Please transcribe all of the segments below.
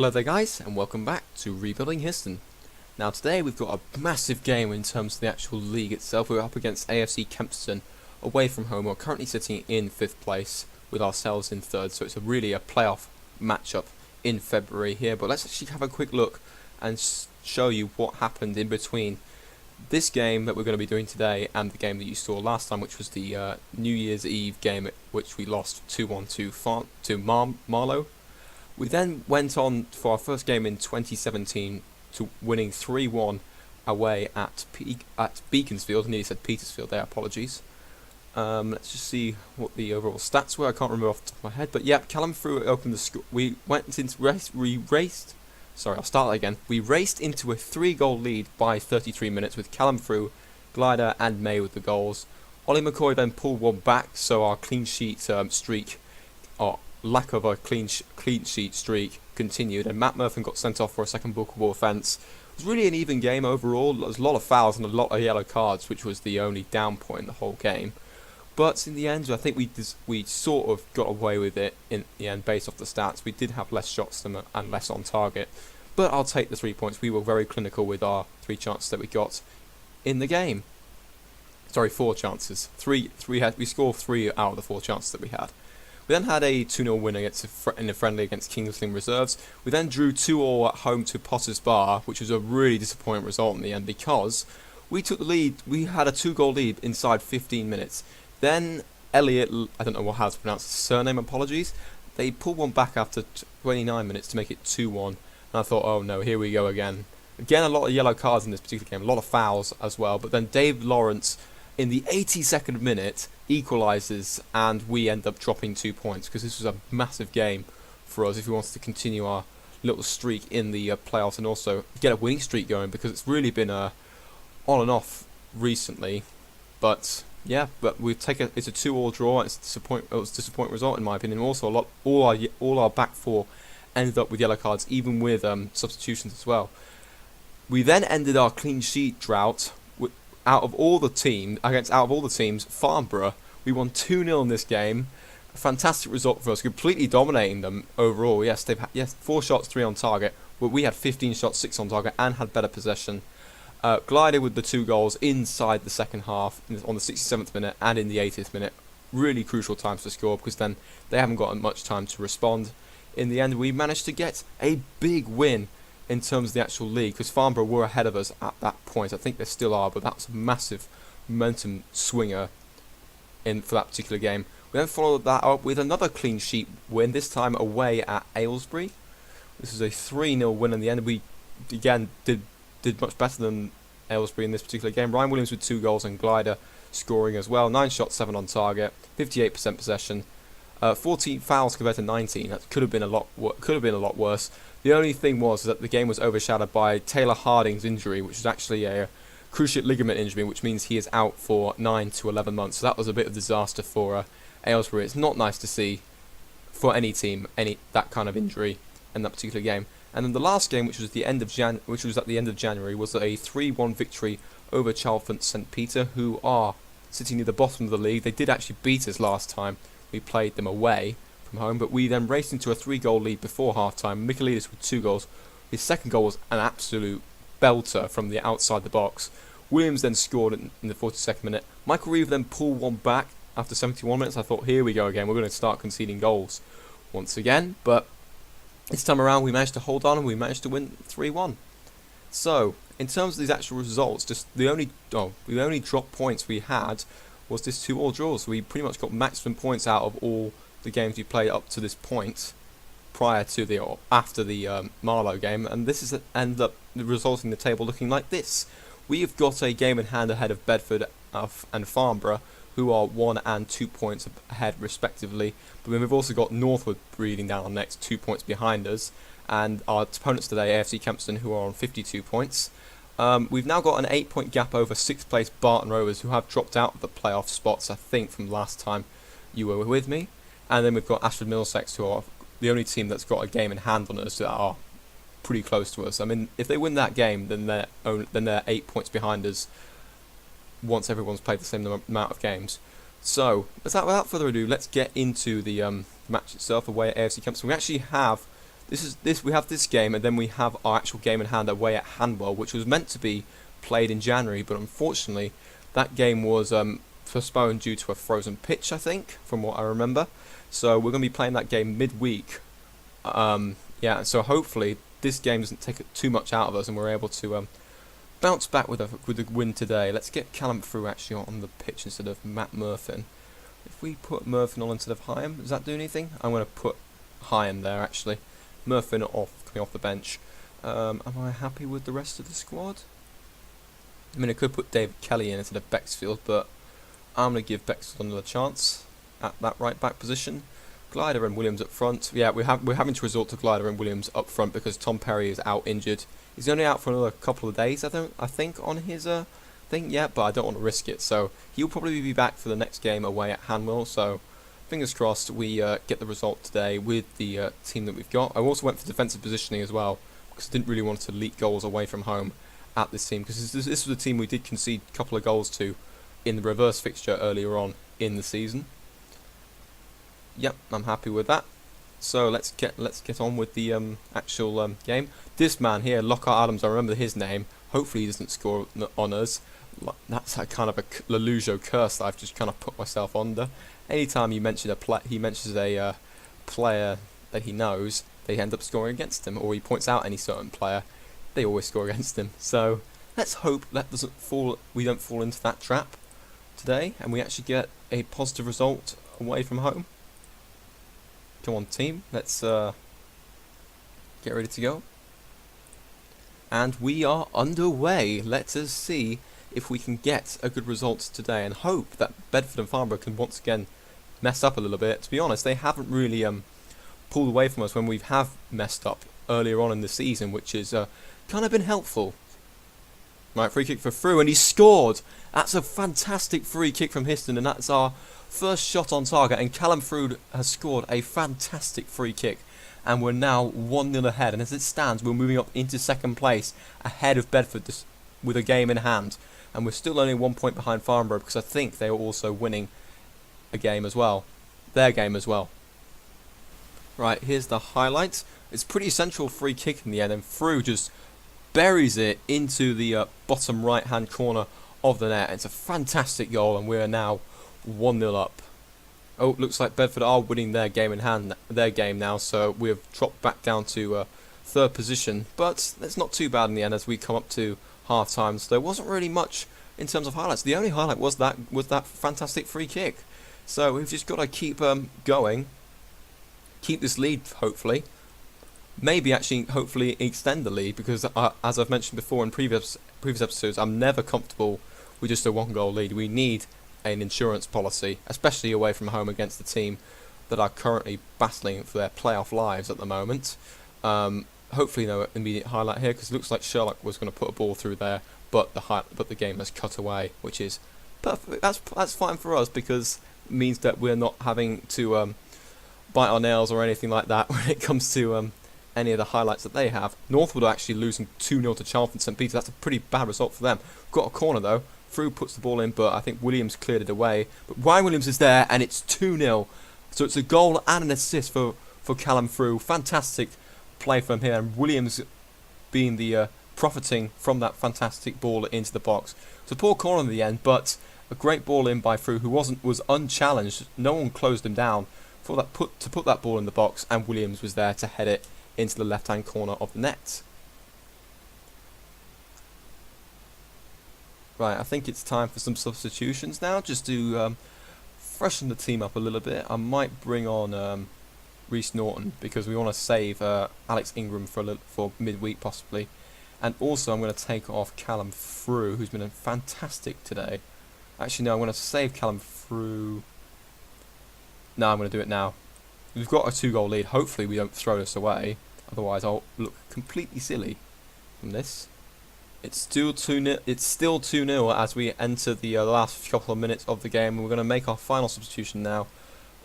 Hello there guys, and welcome back to Rebuilding Histon. Now today we've got a massive game in terms of the actual league itself. We're up against AFC Kempston away from home. We're currently sitting in 5th place with ourselves in 3rd, so it's really a playoff matchup in February here. But let's actually have a quick look and show you what happened in between this game that we're going to be doing today and the game that you saw last time, which was the New Year's Eve game, which we lost 2-1 to Marlow. We then went on for our first game in 2017 to winning 3-1 away at Beaconsfield. I nearly said Petersfield there, apologies. Let's just see what the overall stats were. I can't remember off the top of my head, but yeah, Callum Frew opened the score. We went into we raced into a 3-goal lead by 33 minutes with Callum Frew, Glider and May with the goals. Ollie McCoy then pulled one back, so our clean sheet streak, lack of a clean sheet streak continued, and Matt Murphy got sent off for a second bookable offence. It was really an even game overall. There was a lot of fouls and a lot of yellow cards, which was the only down point in the whole game. But in the end, I think we sort of got away with it in the end based off the stats. We did have less shots and less on target, but I'll take the 3 points. We were very clinical with our 3 chances that we got in the game. Sorry, 4 chances. We scored 3 out of the 4 chances that we had. We then had a 2-0 win in a friendly against Kingston Reserves. We then drew 2-2 at home to Potter's Bar, which was a really disappointing result in the end because we took the lead. We had a 2-goal lead inside 15 minutes. Then Elliot, I don't know how to pronounce his surname, apologies. They pulled one back after 29 minutes to make it 2-1. And I thought, oh no, here we go again. Again, a lot of yellow cards in this particular game, a lot of fouls as well. But then Dave Lawrence, in the 82nd minute, equalises, and we end up dropping 2 points because this was a massive game for us if we wanted to continue our little streak in the playoffs and also get a winning streak going, because it's really been on and off recently. But yeah, but it's a 2-2 draw. It was a disappointing result in my opinion. Also, all our back 4 ended up with yellow cards, even with substitutions as well. We then ended our clean sheet drought. Out of all the teams, Farnborough, we won 2-0 in this game. A fantastic result for us, completely dominating them overall. Yes, 4 shots, 3 on target, but we had 15 shots, 6 on target, and had better possession. Glider with the 2 goals inside the second half on the 67th minute and in the 80th minute. Really crucial times to score because then they haven't got much time to respond. In the end, we managed to get a big win in terms of the actual league, because Farnborough were ahead of us at that point. I think they still are, but that was a massive momentum swinger for that particular game. We then followed that up with another clean sheet win, this time away at Aylesbury. This was a 3-0 win in the end. We again did much better than Aylesbury in this particular game. Ryan Williams with 2 goals and Glider scoring as well. 9 shots, 7 on target, 58% possession. 14 fouls compared to 19. That could have been a lot worse. The only thing was that the game was overshadowed by Taylor Harding's injury, which was actually a cruciate ligament injury, which means he is out for 9 to 11 months. So that was a bit of a disaster for Aylesbury. It's not nice to see for any team that kind of injury in that particular game. And then the last game, which was at the end of January, was a 3-1 victory over Chalfont St Peter, who are sitting near the bottom of the league. They did actually beat us last time we played them away from home, but we then raced into a 3-goal lead before half-time. Michaelidis with 2 goals. His second goal was an absolute belter from the outside the box. Williams then scored in the 42nd minute. Michael Reeve then pulled one back after 71 minutes. I thought, here we go again. We're going to start conceding goals once again, but this time around we managed to hold on and we managed to win 3-1. So, in terms of these actual results, the only drop points we had was this 2-2 draw. So we pretty much got maximum points out of all the games we played up to this point, after the Marlow game, and this is ended up resulting in the table looking like this. We have got a game in hand ahead of Bedford and Farnborough, who are 1 and 2 points ahead respectively. But then we've also got Northwood breathing down our next 2 points behind us, and our opponents today, AFC Kempston, who are on 52 points. We've now got an 8-point gap over 6th place Barton Rovers, who have dropped out of the playoff spots, I think, from last time you were with me. And then we've got Ashford Middlesex, who are the only team that's got a game in hand on us that are pretty close to us. I mean, if they win that game, then they're 8 points behind us once everyone's played the same amount of games. So, without further ado, let's get into the match itself away at AFC Kempston. We actually have We have this game, and then we have our actual game in hand away at Hanwell, which was meant to be played in January, but unfortunately that game was postponed due to a frozen pitch, I think, from what I remember. So we're going to be playing that game midweek. Yeah, so hopefully this game doesn't take too much out of us, and we're able to bounce back with a win today. Let's get Callum through actually on the pitch instead of Matt Murphin. If we put Murphin on instead of Hyam, does that do anything? I'm going to put Hyam there actually. Murphin coming off the bench. Am I happy with the rest of the squad? I mean, I could put David Kelly in instead of Bexfield, but I'm going to give Bexfield another chance at that right back position. Glider and Williams up front. Yeah, we're having to resort to Glider and Williams up front because Tom Perry is out injured. He's only out for another couple of days, I think, on his thing. Yeah, but I don't want to risk it. So he'll probably be back for the next game away at Hanwell. So fingers crossed we get the result today with the team that we've got. I also went for defensive positioning as well because I didn't really want to leak goals away from home at this team, because this was a team we did concede a couple of goals to in the reverse fixture earlier on in the season. Yep, I'm happy with that. So let's get on with the actual game. This man here, Lockhart Adams, I remember his name. Hopefully he doesn't score on us. That's a kind of a Lelujo curse that I've just kind of put myself under. Anytime you mention he mentions a player that he knows, they end up scoring against him, or he points out any certain player, they always score against him. So let's hope that we don't fall into that trap today, and we actually get a positive result away from home. Come on, team, let's get ready to go. And we are underway. Let us see if we can get a good result today, and hope that Bedford and Farnborough can once again mess up a little bit. To be honest, they haven't really pulled away from us when we have messed up earlier on in the season, which has kind of been helpful. Right, free kick for Frew, and he scored. That's a fantastic free kick from Histon, and that's our first shot on target, and Callum Frood has scored a fantastic free kick, and we're now 1-0 ahead, and as it stands we're moving up into second place ahead of Bedford with a game in hand, and we're still only 1 point behind Farnborough because I think they are also winning a game as well, their game as well. Right, here's the highlights. It's pretty central free kick in the end, and Frew just buries it into the bottom right hand corner of the net. It's a fantastic goal, and we are now 1-0 up. Oh, looks like Bedford are winning their game in hand, their game now, so we've dropped back down to third position, but that's not too bad in the end as we come up to half time. So there wasn't really much in terms of highlights. The only highlight was that fantastic free kick. So we've just got to keep going, keep this lead hopefully. Maybe actually hopefully extend the lead, because as I've mentioned before in previous episodes, I'm never comfortable with just a 1-goal lead. We need an insurance policy, especially away from home against the team that are currently battling for their playoff lives at the moment. Hopefully no immediate highlight here, because it looks like Sherlock was going to put a ball through there, but the game has cut away, which is perfect. That's fine for us, because it means that we're not having to bite our nails or anything like that when it comes to any of the highlights that they have. Northwood are actually losing 2-0 to Charlton St Peter. That's a pretty bad result for them. Got a corner though. Frew puts the ball in, but I think Williams cleared it away. But Ryan Williams is there, and it's 2-0. So it's a goal and an assist for Callum Frew. Fantastic play from him, and Williams being the profiting from that fantastic ball into the box. It's a poor corner in the end, but a great ball in by Frew, who was unchallenged. No one closed him down for that to put that ball in the box, and Williams was there to head it into the left-hand corner of the net. Right, I think it's time for some substitutions now, just to freshen the team up a little bit. I might bring on Reece Norton, because we want to save Alex Ingram for midweek possibly. And also I'm going to take off Callum Frew, who's been fantastic today. Actually no, I'm going to save Callum Frew. No, I'm going to do it now. We've got a 2-goal lead. Hopefully we don't throw this away, otherwise I'll look completely silly from this. It's still 2-0 as we enter the last couple of minutes of the game. We're going to make our final substitution now.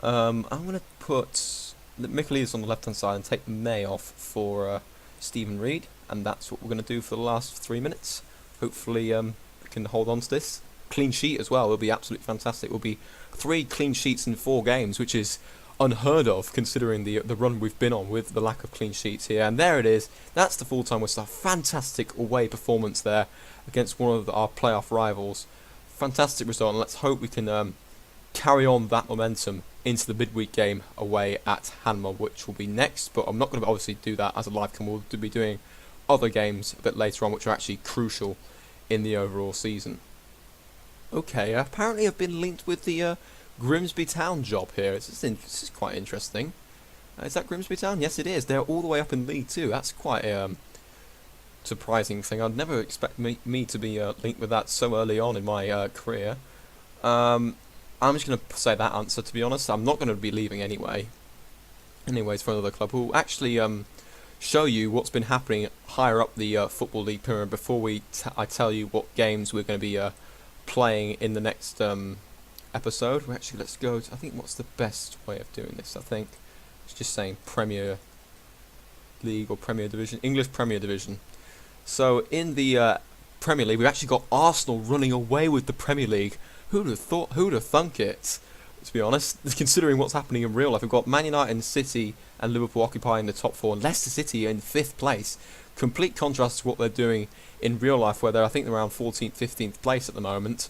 I'm going to put Michaelis on the left hand side and take May off for Stephen Reed, and that's what we're going to do for the last 3 minutes. Hopefully we can hold on to this. Clean sheet as well will be absolutely fantastic. It will be 3 clean sheets in 4 games, which is unheard of considering the run we've been on with the lack of clean sheets here. And there it is. That's the full-time whistle. Fantastic away performance there against one of our playoff rivals. Fantastic result, and let's hope we can carry on that momentum into the midweek game away at Hanmer, which will be next. But I'm not going to obviously do that as a live cam. We'll be doing other games a bit later on, which are actually crucial in the overall season. Okay, apparently I've been linked with the Grimsby Town job here. This is quite interesting. Is that Grimsby Town? Yes, it is. They're all the way up in League 2. That's quite a surprising thing. I'd never expect me to be linked with that so early on in my career. I'm just going to say that answer, to be honest. I'm not going to be leaving anyway. Anyways, for another club, we'll actually show you what's been happening higher up the Football League pyramid before I tell you what games we're going to be playing in the next episode. Let's go to, I think, what's the best way of doing this? I think it's just saying Premier League or Premier Division, English Premier Division. So in the Premier League, we've actually got Arsenal running away with the Premier League. Who'd have thought? Who'd have thunk it? To be honest, considering what's happening in real life, we've got Man United and City and Liverpool occupying the top 4, and Leicester City in 5th place. Complete contrast to what they're doing in real life, where I think they're around 14th, 15th place at the moment.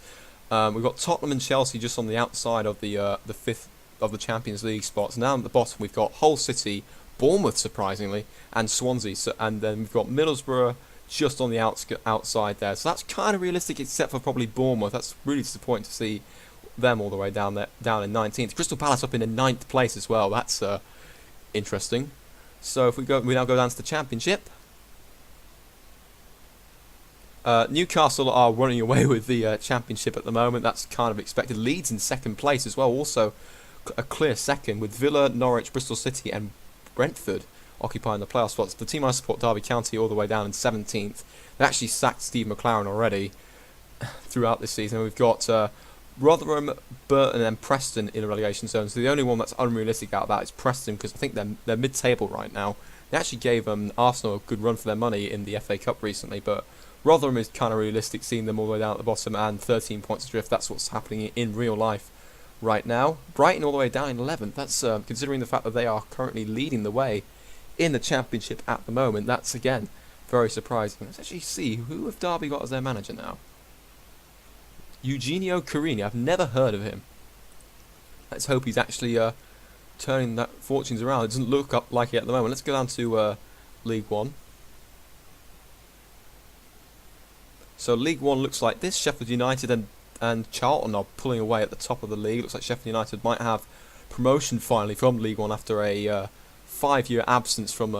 We've got Tottenham and Chelsea just on the outside of the 5th of the Champions League spots. Now at the bottom, we've got Hull City, Bournemouth surprisingly, and Swansea. And then we've got Middlesbrough just on the outside there. So that's kind of realistic, except for probably Bournemouth. That's really disappointing to see them all the way down there, down in 19th. Crystal Palace up in the 9th place as well. That's interesting. So if we now go down to the Championship. Newcastle are running away with the Championship at the moment. That's kind of expected. Leeds in 2nd place as well. Also a clear second, with Villa, Norwich, Bristol City and Brentford occupying the playoff spots. The team I support, Derby County, all the way down in 17th. They actually sacked Steve McLaren already throughout this season. We've got Rotherham, Burton and Preston in the relegation zone. So the only one that's unrealistic out of that is Preston, because I think they're mid-table right now. They actually gave Arsenal a good run for their money in the FA Cup recently, but Rotherham is kind of realistic, seeing them all the way down at the bottom and 13 points adrift. That's what's happening in real life right now. Brighton all the way down in 11th. That's considering the fact that they are currently leading the way in the Championship at the moment. That's again very surprising. Let's actually see, who have Derby got as their manager now? Eugenio Carini. I've never heard of him. Let's hope he's actually turning that fortunes around. It doesn't look up like it at the moment. Let's go down to League 1. So League 1 looks like this. Sheffield United and Charlton are pulling away at the top of the league. Looks like Sheffield United might have promotion finally from League 1 after a 5-year absence from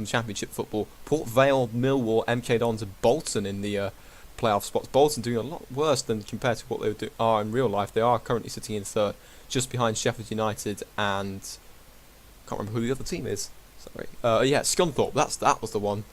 Championship football. Port Vale, Millwall, MK Dons and Bolton in the playoff spots. Bolton doing a lot worse than compared to what they are in real life. They are currently sitting in 3rd, just behind Sheffield United and can't remember who the other team is. Sorry. Yeah, Scunthorpe. That was the one,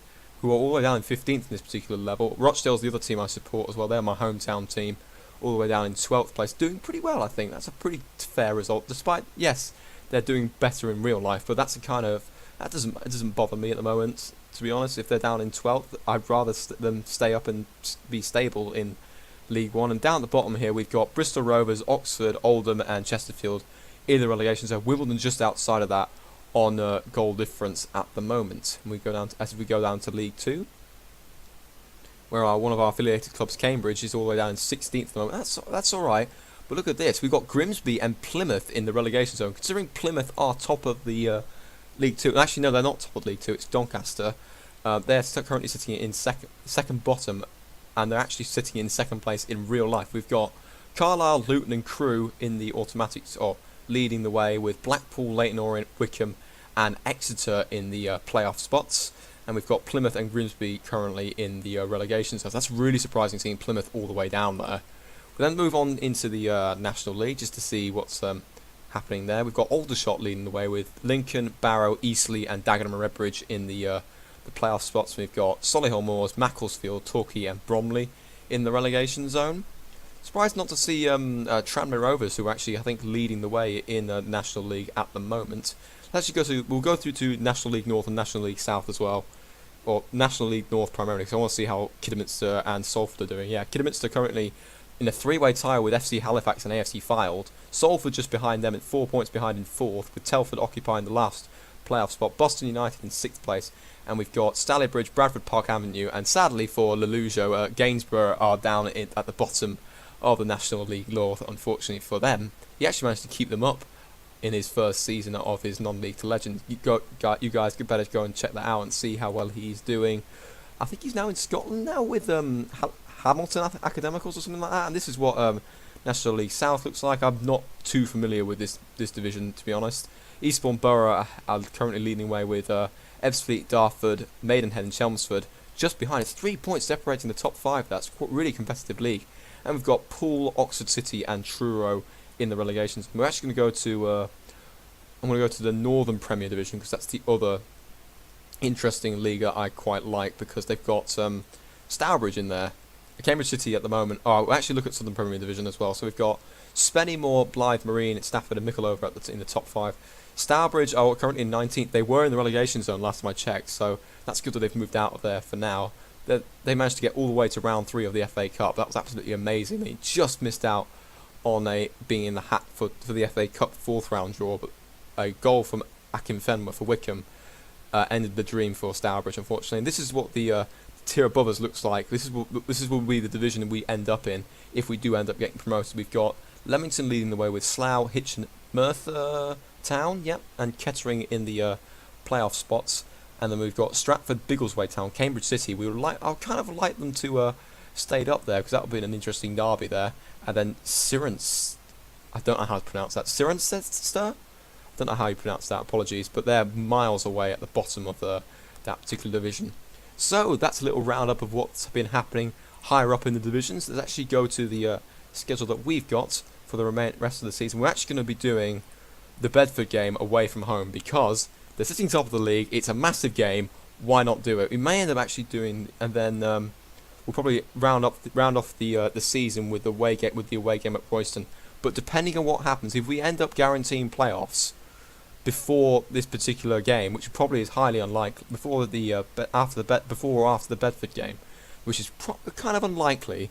who are all the way down in 15th in this particular level. Rochdale's the other team I support as well. They're my hometown team, all the way down in 12th place. Doing pretty well, I think. That's a pretty fair result, despite, yes, they're doing better in real life, but that's a kind of, it doesn't bother me at the moment, to be honest. If they're down in 12th, I'd rather them stay up and be stable in League 1. And down at the bottom here, we've got Bristol Rovers, Oxford, Oldham and Chesterfield in the relegation zone. Wimbledon just outside of that on goal difference at the moment. And as we go down to League 2, where one of our affiliated clubs, Cambridge, is all the way down in 16th at the moment. That's all right. But look at this. We've got Grimsby and Plymouth in the relegation zone. Considering Plymouth are top of the League 2. Actually, no, they're not top of League 2. It's Doncaster. They're currently sitting in second bottom, and they're actually sitting in 2nd place in real life. We've got Carlisle, Luton and Crewe in the automatics, or leading the way, with Blackpool, Leyton Orient, Wickham and Exeter in the playoff spots. And we've got Plymouth and Grimsby currently in the relegation zone. So that's really surprising, seeing Plymouth all the way down there. We then move on into the National League just to see what's happening there. We've got Aldershot leading the way, with Lincoln, Barrow, Eastleigh and Dagenham and Redbridge in the playoff spots. We've got Solihull Moors, Macclesfield, Torquay and Bromley in the relegation zone. Surprised not to see Tranmere Rovers, who are actually, I think, leading the way in the National League at the moment. We'll go through to National League North and National League South as well. Or National League North primarily, because I want to see how Kidderminster and Salford are doing. Yeah, Kidderminster currently in a 3-way tie with FC Halifax and AFC Fylde. Salford just behind them at 4 points behind in 4th, with Telford occupying the last playoff spot, Boston United in 6th place, and we've got Stalybridge, Bradford Park Avenue, and sadly for Lelujo, Gainsborough are down at the bottom of the National League North. Unfortunately for them, he actually managed to keep them up in his first season of his non-league to legend. You guys could better go and check that out and see how well he's doing. I think he's now in Scotland now with Hamilton Academicals or something like that, and this is what National League South looks like. I'm not too familiar with this division, to be honest. Eastbourne Borough are currently leading away with Ebbsfleet, Dartford, Maidenhead and Chelmsford just behind. It's 3 points separating the top 5. That's a really competitive league. And we've got Poole, Oxford City and Truro in the relegations. We're actually going to go to I'm going to go to the Northern Premier Division because that's the other interesting league I quite like, because they've got Stourbridge in there. Cambridge City at the moment. Oh, we'll actually look at Southern Premier Division as well. So we've got Spennymoor, Blythe Marine, Stafford and Mickleover in the top 5. Stourbridge are currently in 19th. They were in the relegation zone last time I checked, so that's good that they've moved out of there for now. They managed to get all the way to round 3 of the FA Cup. That was absolutely amazing. They just missed out on being in the hat for the FA Cup 4th round draw, but a goal from Akin Fenwer for Wickham ended the dream for Stourbridge, unfortunately. And this is what the tier above us looks like. This will be the division we end up in if we do end up getting promoted. We've got Leamington leading the way with Slough, Hitchin, Merthyr Town, and Kettering in the playoff spots. And then we've got Stratford, Biggleswade Town, Cambridge City. I'd kind of like them to stayed up there because that would be an interesting derby there. And then Cirencester, I don't know how to pronounce that. Cirencester? I don't know how you pronounce that. Apologies, but they're miles away at the bottom of that particular division. So that's a little roundup of what's been happening higher up in the divisions. Let's actually go to the schedule that we've got for the rest of the season. We're actually going to be doing the Bedford game away from home because they're sitting top of the league. It's a massive game. Why not do it? We may end up actually doing, and then we'll probably round off the season with the away game at Royston. But depending on what happens, if we end up guaranteeing playoffs before this particular game, which probably is highly unlikely, before or after the Bedford game, which is kind of unlikely,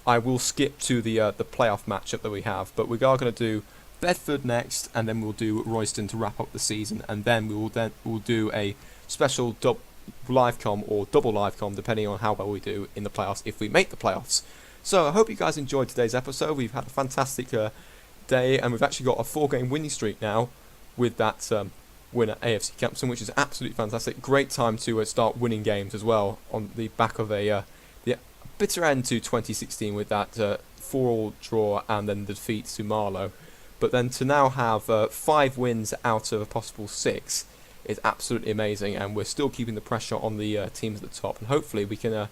I will skip to the playoff matchup that we have. But we are going to do Bedford next, and then we'll do Royston to wrap up the season, and then we'll do a special live com or double live com depending on how well we do in the playoffs if we make the playoffs. So I hope you guys enjoyed today's episode. We've had a fantastic day, and we've actually got a 4-game winning streak now with that win at AFC Kempston, which is absolutely fantastic. Great time to start winning games as well on the back of the bitter end to 2016 with that 4-4 draw and then the defeat to Marlow. But then to now have 5 wins out of a possible 6 is absolutely amazing, and we're still keeping the pressure on the teams at the top, and hopefully we can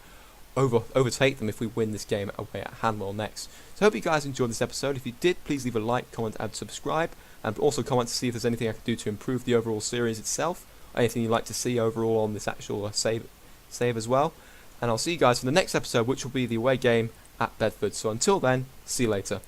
overtake them if we win this game away at Hanwell next. So I hope you guys enjoyed this episode. If you did, please leave a like, comment and subscribe, and also comment to see if there's anything I could do to improve the overall series itself, anything you'd like to see overall on this actual save as well. And I'll see you guys for the next episode, which will be the away game at Bedford. So until then, see you later.